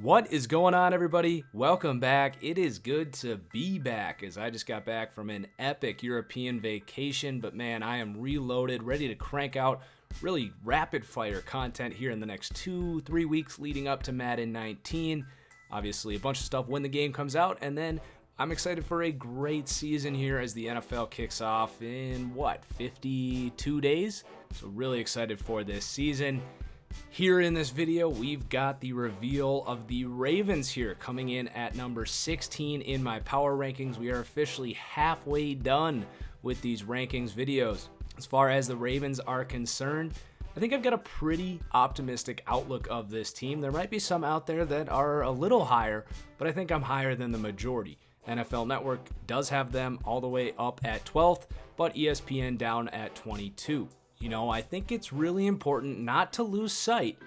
What is going on, everybody? Welcome back. It is good to be back, as I just got back from an epic European vacation, but man, I am reloaded, ready to crank out really rapid fire content here in the next 2-3 weeks leading up to Madden 19. Obviously a bunch of stuff when the game comes out, and then I'm excited for a great season here as the NFL kicks off in 52 days? So really excited for this season. Here in this video, we've got the reveal of the Ravens here coming in at number 16 in my power rankings. We are officially halfway done with these rankings videos. As far as the Ravens are concerned, I think I've got a pretty optimistic outlook of this team. There might be some out there that are a little higher, but I think I'm higher than the majority. NFL Network does have them all the way up at 12th, but ESPN down at 22. You know, I think it's really important not to lose sight.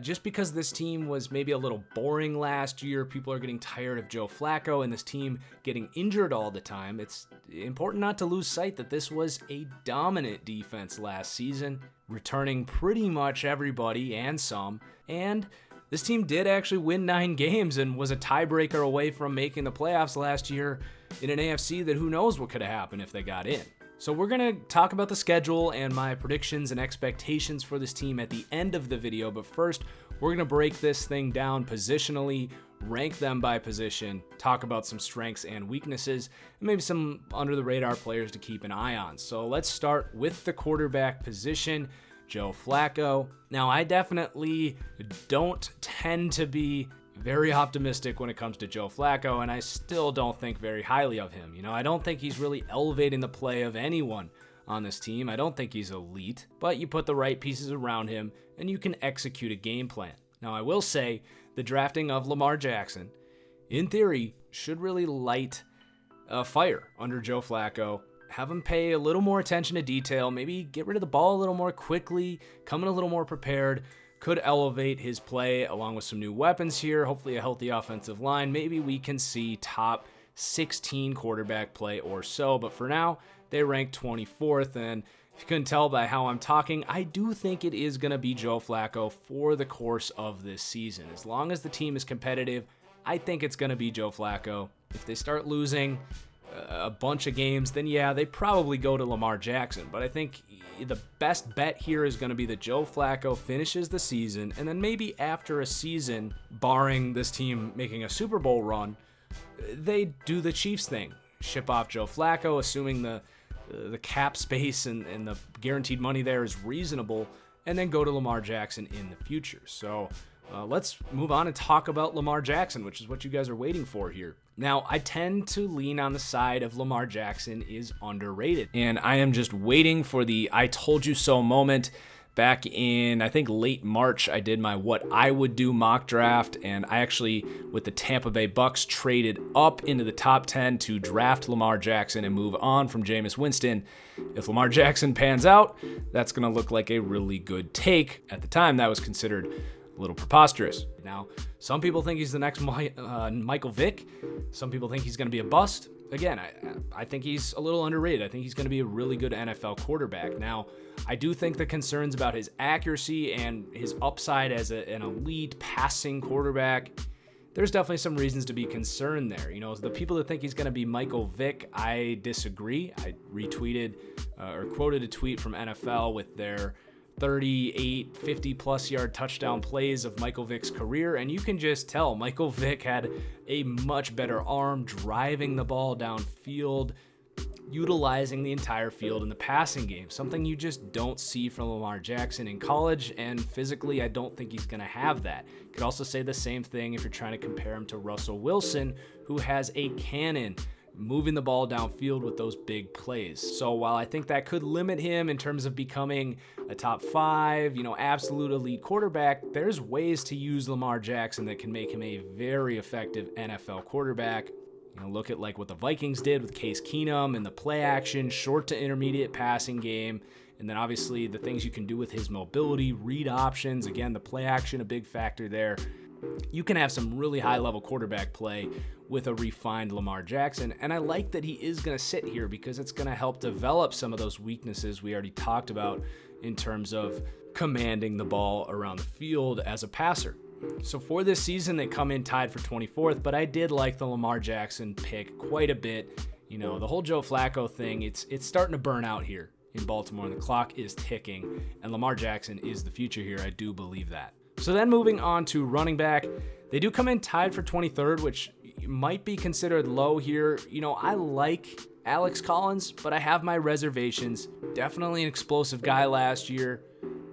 Just because this team was maybe a little boring last year, people are getting tired of Joe Flacco and this team getting injured all the time. It's important not to lose sight that this was a dominant defense last season, returning pretty much everybody and some. And this team did actually win 9 games and was a tiebreaker away from making the playoffs last year in an AFC that who knows what could have happened if they got in. So we're going to talk about the schedule and my predictions and expectations for this team at the end of the video. But first, we're going to break this thing down positionally, rank them by position, talk about some strengths and weaknesses, and maybe some under-the-radar players to keep an eye on. So let's start with the quarterback position, Joe Flacco. Now, I definitely don't tend to be very optimistic when it comes to Joe Flacco, and I still don't think very highly of him. You know, I don't think he's really elevating the play of anyone on this team. I don't think he's elite, but you put the right pieces around him and you can execute a game plan. Now, I will say the drafting of Lamar Jackson, in theory, should really light a fire under Joe Flacco. Have him pay a little more attention to detail, maybe get rid of the ball a little more quickly, come in a little more prepared. Could elevate his play along with some new weapons here, hopefully a healthy offensive line. Maybe we can see top 16 quarterback play or so, but for now, they rank 24th, and if you couldn't tell by how I'm talking, I do think it is going to be Joe Flacco for the course of this season. As long as the team is competitive, I think it's going to be Joe Flacco. If they start losing a bunch of games, then yeah, they probably go to Lamar Jackson, but I think the best bet here is going to be that Joe Flacco finishes the season, and then maybe after a season, barring this team making a Super Bowl run, they do the Chiefs thing. Ship off Joe Flacco, assuming the cap space and the guaranteed money there is reasonable, and then go to Lamar Jackson in the future. So let's move on and talk about Lamar Jackson, which is what you guys are waiting for here. Now, I tend to lean on the side of Lamar Jackson is underrated, and I am just waiting for the I told you so moment. Back in, I think, late March, I did my what I would do mock draft, and I actually, with the Tampa Bay Bucks, traded up into the top 10 to draft Lamar Jackson and move on from Jameis Winston. If Lamar Jackson pans out, that's going to look like a really good take. At the time, that was considered a little preposterous. Now, some people think he's the next Michael Vick. Some people think he's going to be a bust. Again, I think he's a little underrated. I think he's going to be a really good NFL quarterback. Now, I do think the concerns about his accuracy and his upside as an elite passing quarterback, there's definitely some reasons to be concerned there. You know, the people that think he's going to be Michael Vick, I disagree. I retweeted or quoted a tweet from NFL with their 38, 50-plus yard touchdown plays of Michael Vick's career, and you can just tell Michael Vick had a much better arm driving the ball downfield, utilizing the entire field in the passing game, something you just don't see from Lamar Jackson in college, and physically I don't think he's going to have that. Could also say the same thing if you're trying to compare him to Russell Wilson, who has a cannon moving the ball downfield with those big plays. So while I think that could limit him in terms of becoming a top 5, absolute elite quarterback, there's ways to use Lamar Jackson that can make him a very effective NFL quarterback. Look at like what the Vikings did with Case Keenum and the play action, short to intermediate passing game. And then obviously the things you can do with his mobility, read options, again, the play action, a big factor there. You can have some really high-level quarterback play with a refined Lamar Jackson, and I like that he is going to sit here because it's going to help develop some of those weaknesses we already talked about in terms of commanding the ball around the field as a passer. So for this season, they come in tied for 24th, but I did like the Lamar Jackson pick quite a bit. You know, the whole Joe Flacco thing, it's starting to burn out here in Baltimore, and the clock is ticking, and Lamar Jackson is the future here. I do believe that. So then moving on to running back, they do come in tied for 23rd, which might be considered low here. You know, I like Alex Collins, but I have my reservations. Definitely an explosive guy last year.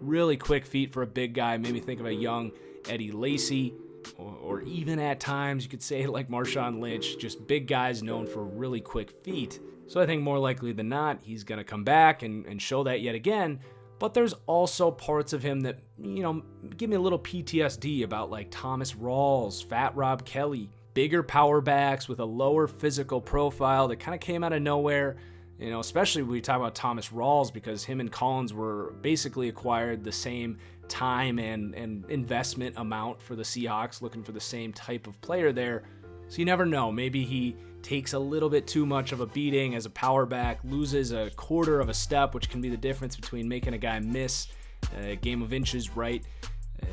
Really quick feet for a big guy. Made me think of a young Eddie Lacy, or even at times you could say like Marshawn Lynch, just big guys known for really quick feet. So I think more likely than not, he's going to come back and show that yet again. But there's also parts of him that, you know, give me a little PTSD about, like Thomas Rawls, Fat Rob Kelly, bigger power backs with a lower physical profile that kind of came out of nowhere. You know, especially when we talk about Thomas Rawls, because him and Collins were basically acquired the same time and investment amount for the Seahawks, looking for the same type of player there. So you never know. Maybe he takes a little bit too much of a beating as a power back, loses a quarter of a step, which can be the difference between making a guy miss a game of inches, right?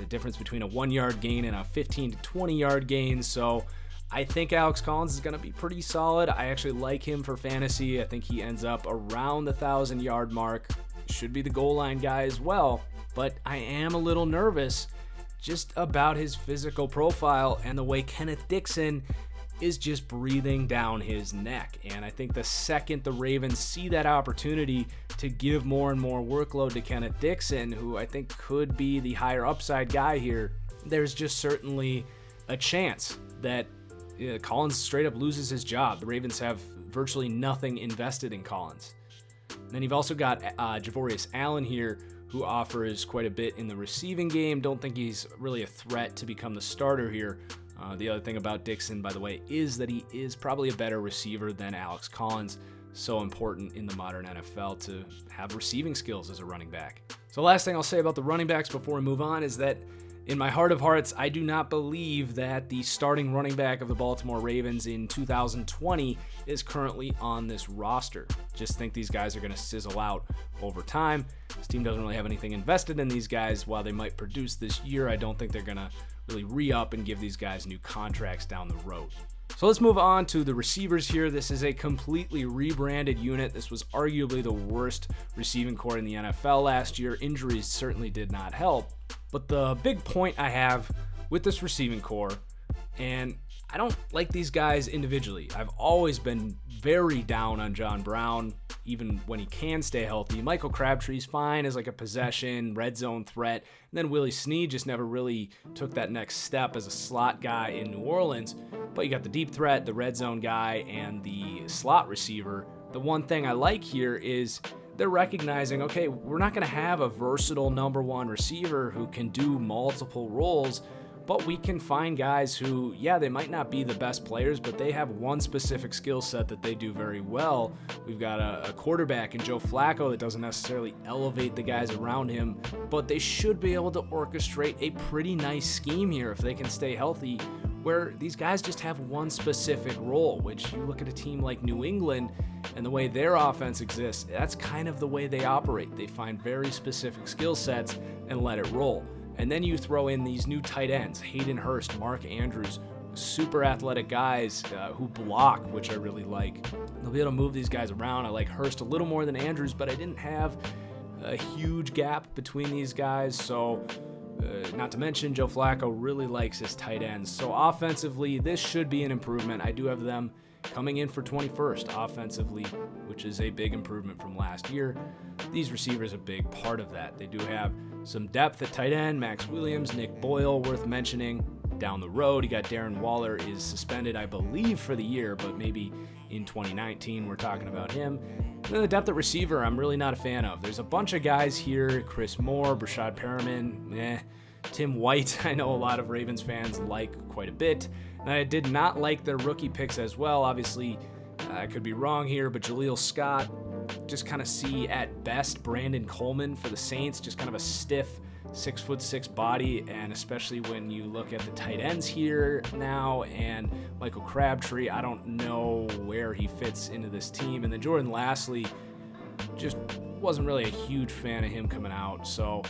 A difference between a 1 yard gain and a 15 to 20 yard gain. So I think Alex Collins is going to be pretty solid. I actually like him for fantasy. I think he ends up around the 1,000-yard mark. Should be the goal line guy as well. But I am a little nervous just about his physical profile and the way Kenneth Dixon is just breathing down his neck. And I think the second the Ravens see that opportunity to give more and more workload to Kenneth Dixon, who I think could be the higher upside guy here, there's just certainly a chance that Collins straight up loses his job. The Ravens have virtually nothing invested in Collins. And then you've also got Javorius Allen here, who offers quite a bit in the receiving game. Don't think he's really a threat to become the starter here. The other thing about Dixon, by the way, is that he is probably a better receiver than Alex Collins. So important in the modern NFL to have receiving skills as a running back. So last thing I'll say about the running backs before we move on is that in my heart of hearts, I do not believe that the starting running back of the Baltimore Ravens in 2020 is currently on this roster. Just think these guys are going to sizzle out over time. This team doesn't really have anything invested in these guys. While they might produce this year, I don't think they're going to really re-up and give these guys new contracts down the road. So let's move on to the receivers here. This is a completely rebranded unit. This was arguably the worst receiving core in the NFL last year. Injuries certainly did not help. But the big point I have with this receiving core, and I don't like these guys individually. I've always been very down on John Brown, even when he can stay healthy. Michael Crabtree's fine as like a possession, red zone threat. And then Willie Snead just never really took that next step as a slot guy in New Orleans. But you got the deep threat, the red zone guy, and the slot receiver. The one thing I like here is they're recognizing, okay, we're not going to have a versatile number one receiver who can do multiple roles, but we can find guys who, yeah, they might not be the best players, but they have one specific skill set that they do very well. We've got a quarterback in Joe Flacco that doesn't necessarily elevate the guys around him, but they should be able to orchestrate a pretty nice scheme here if they can stay healthy, where these guys just have one specific role, which you look at a team like New England and the way their offense exists, that's kind of the way they operate. They find very specific skill sets and let it roll. And then you throw in these new tight ends, Hayden Hurst, Mark Andrews, super athletic guys who block, which I really like. They'll be able to move these guys around. I like Hurst a little more than Andrews, but I didn't have a huge gap between these guys. So not to mention Joe Flacco really likes his tight ends. So offensively, this should be an improvement. I do have them coming in for 21st offensively, which is a big improvement from last year. These receivers are a big part of that. They do have some depth at tight end. Max Williams, Nick Boyle, worth mentioning. Down the road, you got Darren Waller is suspended, I believe, for the year, but maybe in 2019 we're talking about him. And then the depth at receiver, I'm really not a fan of. There's a bunch of guys here, Chris Moore, Brashad Perriman, Tim White, I know a lot of Ravens fans like quite a bit. And I did not like their rookie picks as well. Obviously, I could be wrong here, but Jaleel Scott, just kind of see at best Brandon Coleman for the Saints, just kind of a stiff 6'6" body, and especially when you look at the tight ends here now and Michael Crabtree, I don't know where he fits into this team. And then Jordan Lastly, just wasn't really a huge fan of him coming out. So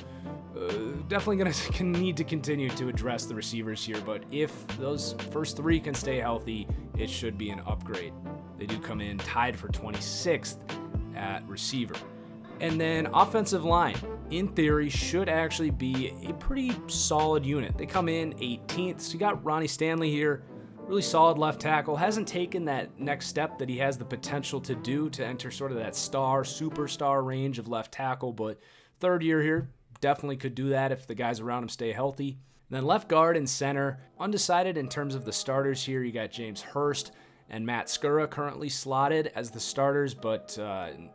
Definitely going to need to continue to address the receivers here, but if those first three can stay healthy, it should be an upgrade. They do come in tied for 26th at receiver. And then offensive line, in theory, should actually be a pretty solid unit. They come in 18th, so you got Ronnie Stanley here, really solid left tackle. Hasn't taken that next step that he has the potential to do to enter sort of that superstar range of left tackle, but third year here, definitely could do that if the guys around him stay healthy. And then left guard and center, undecided in terms of the starters here. You got James Hurst and Matt Skura currently slotted as the starters, but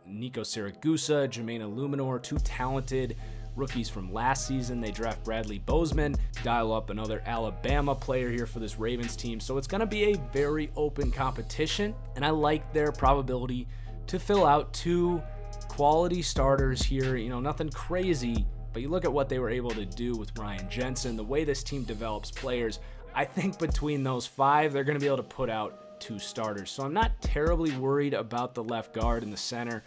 Nico Siragusa, Jermaine Illuminor, two talented rookies from last season. They draft Bradley Bozeman, dial up another Alabama player here for this Ravens team. So it's going to be a very open competition, and I like their probability to fill out two quality starters here. Nothing crazy, but you look at what they were able to do with Ryan Jensen, the way this team develops players. I think between those five, they're going to be able to put out two starters. So I'm not terribly worried about the left guard and the center,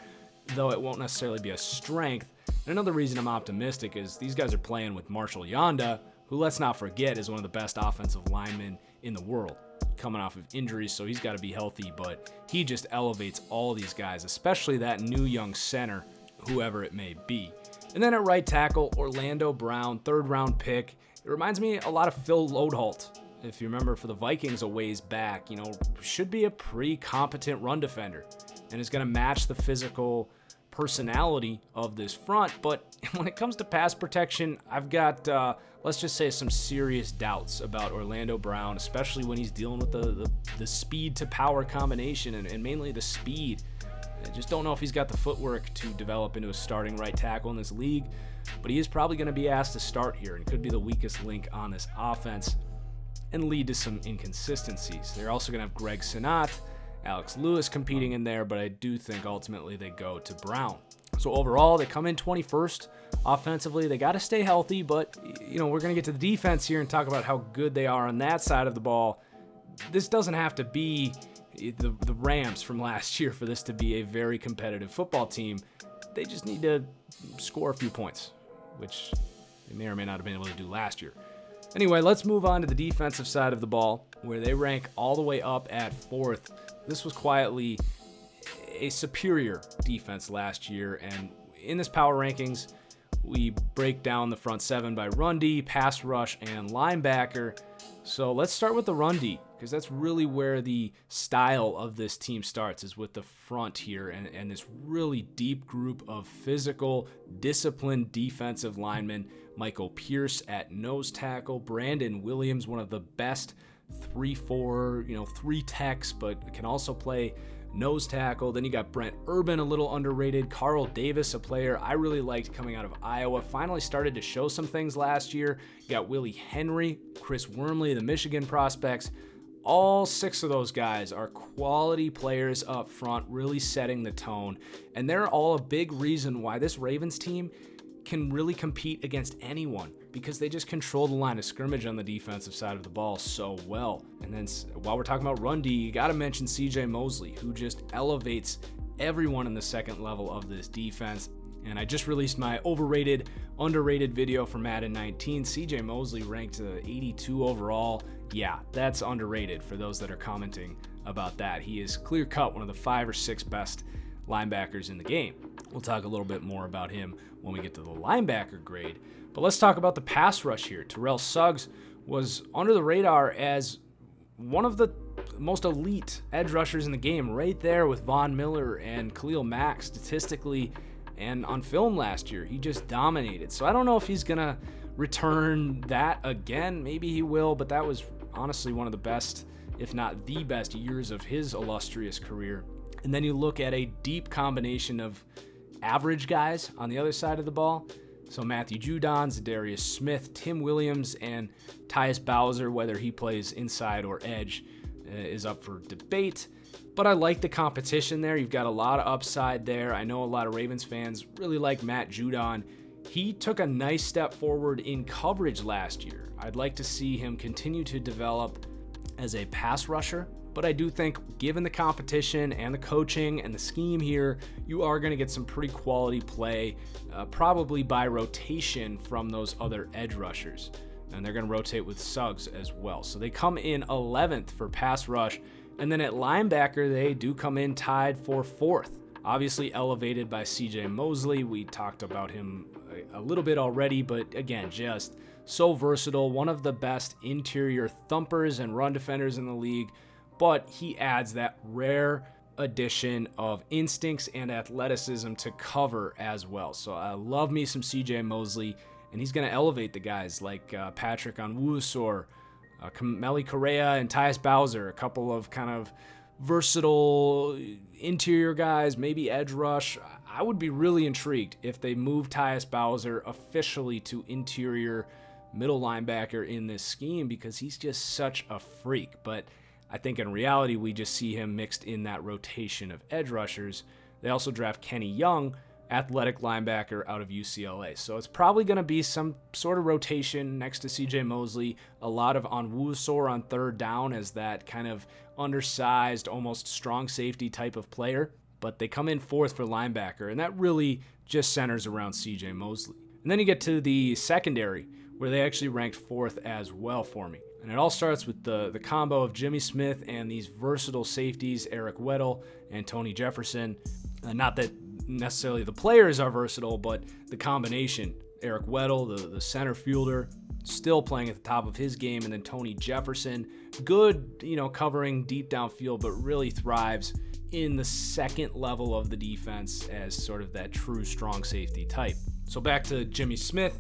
though it won't necessarily be a strength. And another reason I'm optimistic is these guys are playing with Marshall Yanda, who, let's not forget, is one of the best offensive linemen in the world, coming off of injuries, so he's got to be healthy, but he just elevates all these guys, especially that new young center, whoever it may be. And then at right tackle, Orlando Brown, third-round pick. It reminds me a lot of Phil Loadholt, if you remember, for the Vikings a ways back. Should be a pretty competent run defender and is going to match the physical personality of this front. But when it comes to pass protection, I've got, let's just say, some serious doubts about Orlando Brown, especially when he's dealing with the speed to power combination and mainly the speed. I just don't know if he's got the footwork to develop into a starting right tackle in this league, but he is probably going to be asked to start here and could be the weakest link on this offense and lead to some inconsistencies. They're also going to have Greg Sinat, Alex Lewis competing in there, but I do think ultimately they go to Brown. So overall, they come in 21st offensively. They got to stay healthy, but we're going to get to the defense here and talk about how good they are on that side of the ball. This doesn't have to be the Rams from last year for this to be a very competitive football team. They just need to score a few points, which they may or may not have been able to do last year. Anyway, let's move on to the defensive side of the ball, where they rank all the way up at 4th. This was quietly a superior defense last year, and in this power rankings, we break down the front seven by run D, pass rush, and linebacker. So let's start with the run D, because that's really where the style of this team starts, is with the front here and this really deep group of physical, disciplined defensive linemen. Michael Pierce at nose tackle, Brandon Williams, one of the best 3-4, 3 techs, but can also play nose tackle. Then you got Brent Urban, a little underrated. Carl Davis, a player I really liked coming out of Iowa, finally started to show some things last year. You got Willie Henry, Chris Wormley, the Michigan prospects. All 6 of those guys are quality players up front, really setting the tone. And they're all a big reason why this Ravens team can really compete against anyone, because they just control the line of scrimmage on the defensive side of the ball so well. And then while we're talking about run D, you got to mention CJ Mosley, who just elevates everyone in the second level of this defense. And I just released my overrated, underrated video for Madden 19. CJ Mosley ranked 82 overall. Yeah, that's underrated for those that are commenting about that. He is clear-cut one of the 5 or 6 best linebackers in the game. We'll talk a little bit more about him when we get to the linebacker grade. But let's talk about the pass rush here. Terrell Suggs was under the radar as one of the most elite edge rushers in the game, right there with Von Miller and Khalil Mack statistically and on film last year. He just dominated. So I don't know if he's going to return that again. Maybe he will, but that was honestly one of the best, if not the best, years of his illustrious career. And then you look at a deep combination of average guys on the other side of the ball. So Matthew Judon, Zadarius Smith, Tim Williams, and Tyus Bowser, whether he plays inside or edge, is up for debate. But I like the competition there. You've got a lot of upside there. I know a lot of Ravens fans really like Matt Judon. He took a nice step forward in coverage last year. I'd like to see him continue to develop as a pass rusher But I do think, given the competition and the coaching and the scheme here, you are going to get some pretty quality play, probably by rotation from those other edge rushers. And they're going to rotate with Suggs as well. So they come in 11th for pass rush. And then at linebacker, they do come in tied for 4th. Obviously elevated by CJ Mosley. We talked about him a little bit already, but again, just so versatile. One of the best interior thumpers and run defenders in the league. But he adds that rare addition of instincts and athleticism to cover as well. So I love me some CJ Mosley, and he's going to elevate the guys like Patrick Onwuasor, Kameli Correa, and Tyus Bowser, a couple of kind of versatile interior guys, maybe edge rush. I would be really intrigued if they move Tyus Bowser officially to interior middle linebacker in this scheme, because he's just such a freak. But I think in reality, we just see him mixed in that rotation of edge rushers. They also draft Kenny Young, athletic linebacker out of UCLA. So it's probably going to be some sort of rotation next to CJ Mosley. A lot of Onwuasor on third down as that kind of undersized, almost strong safety type of player. But they come in 4th for linebacker, and that really just centers around CJ Mosley. And then you get to the secondary, where they actually ranked 4th as well for me. And it all starts with the combo of Jimmy Smith and these versatile safeties, Eric Weddle and Tony Jefferson. Not that necessarily the players are versatile, but the combination. Eric Weddle, the center fielder, still playing at the top of his game, and then Tony Jefferson, good, covering deep downfield, but really thrives in the second level of the defense as sort of that true strong safety type. So back to Jimmy Smith.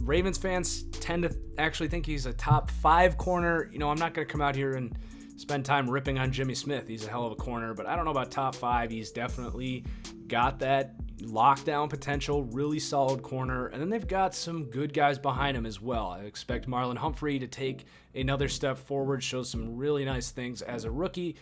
Ravens fans tend to actually think he's a top 5 corner. I'm not going to come out here and spend time ripping on Jimmy Smith. He's a hell of a corner, but I don't know about top 5. He's definitely got that lockdown potential, really solid corner. And then they've got some good guys behind him as well. I expect Marlon Humphrey to take another step forward, show some really nice things as a rookie.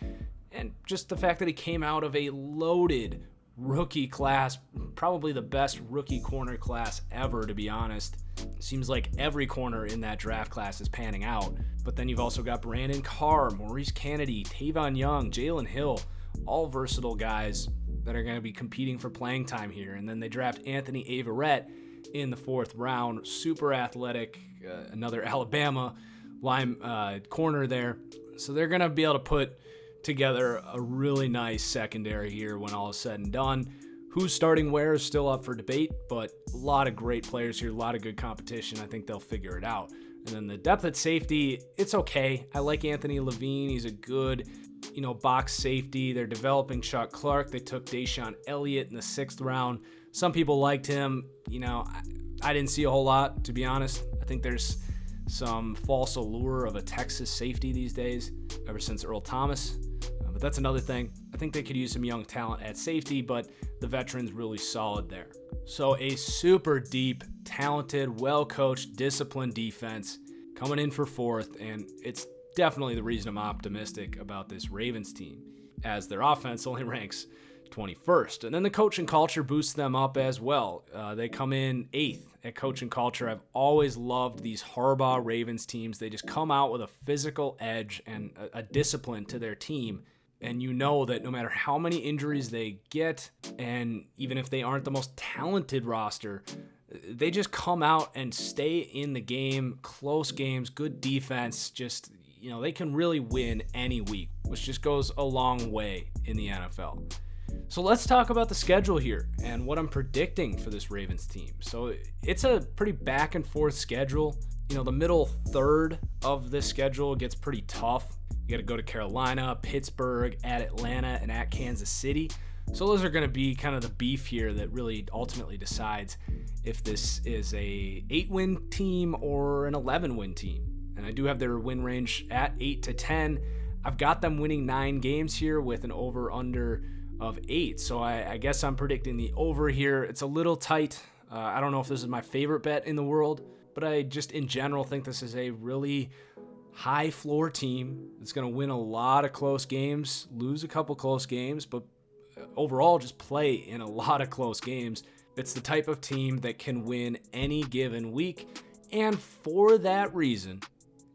And just the fact that he came out of a loaded rookie class, probably the best rookie corner class ever, to be honest. Seems like every corner in that draft class is panning out. But then you've also got Brandon Carr, Maurice Kennedy, Tavon Young, Jalen Hill, all versatile guys that are going to be competing for playing time here. And then they draft Anthony Averett in the 4th round, super athletic, another Alabama corner there. So they're going to be able to put together a really nice secondary here when all is said and done. Who's starting where is still up for debate, but a lot of great players here, a lot of good competition. I think they'll figure it out. And then the depth at safety, it's okay. I like Anthony Levine. He's a good, box safety. They're developing Chuck Clark. They took Deshaun Elliott in the 6th round. Some people liked him. I didn't see a whole lot, to be honest. I think there's some false allure of a Texas safety these days, ever since Earl Thomas. But that's another thing. I think they could use some young talent at safety, but the veteran's really solid there. So a super deep, talented, well-coached, disciplined defense coming in for 4th, and it's definitely the reason I'm optimistic about this Ravens team, as their offense only ranks 21st. And then the coaching culture boosts them up as well. They come in 8th at coaching culture. I've always loved these Harbaugh Ravens teams. They just come out with a physical edge and a discipline to their team. And you know that no matter how many injuries they get, and even if they aren't the most talented roster, they just come out and stay in the game, close games, good defense, just, they can really win any week, which just goes a long way in the NFL. So let's talk about the schedule here and what I'm predicting for this Ravens team. So it's a pretty back and forth schedule. The middle third of this schedule gets pretty tough. You got to go to Carolina, Pittsburgh, at Atlanta, and at Kansas City. So those are going to be kind of the beef here that really ultimately decides if this is a 8-win team or an 11-win team. And I do have their win range at 8 to 10. I've got them winning 9 games here with an over-under of 8. So I guess I'm predicting the over here. It's a little tight. I don't know if this is my favorite bet in the world, but I just in general think this is a really high floor team that's going to win a lot of close games, lose a couple close games, but overall just play in a lot of close games. It's the type of team that can win any given week. And for that reason,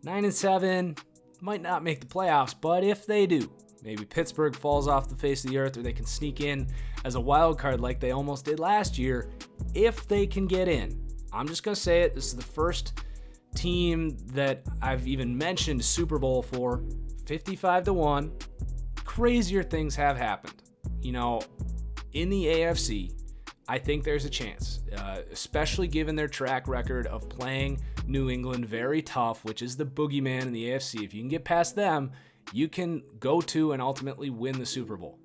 9-7, might not make the playoffs, but if they do, maybe Pittsburgh falls off the face of the earth, or they can sneak in as a wild card like they almost did last year. If they can get in, I'm just going to say it, this is the first team that I've even mentioned Super Bowl for, 55-1. Crazier things have happened. You know, in the AFC, I think there's a chance, especially given their track record of playing New England very tough, which is the boogeyman in the AFC. If you can get past them, you can go to and ultimately win the Super Bowl.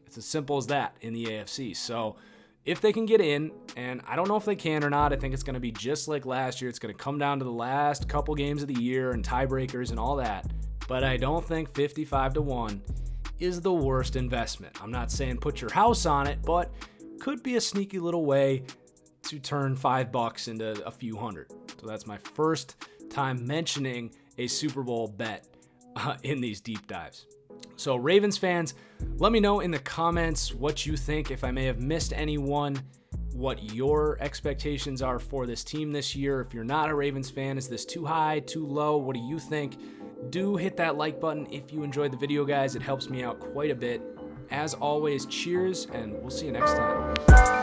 It's as simple as that in the AFC. So if they can get in, and I don't know if they can or not, I think it's going to be just like last year. It's going to come down to the last couple games of the year and tiebreakers and all that. But I don't think 55-1 is the worst investment. I'm not saying put your house on it, but could be a sneaky little way to turn $5 into a few hundred. So that's my first time mentioning a Super Bowl bet in these deep dives. So Ravens fans, let me know in the comments what you think, if I may have missed anyone, what your expectations are for this team this year. If you're not a Ravens fan, is this too high, too low? What do you think? Do hit that like button if you enjoyed the video, guys. It helps me out quite a bit. As always, cheers, and we'll see you next time.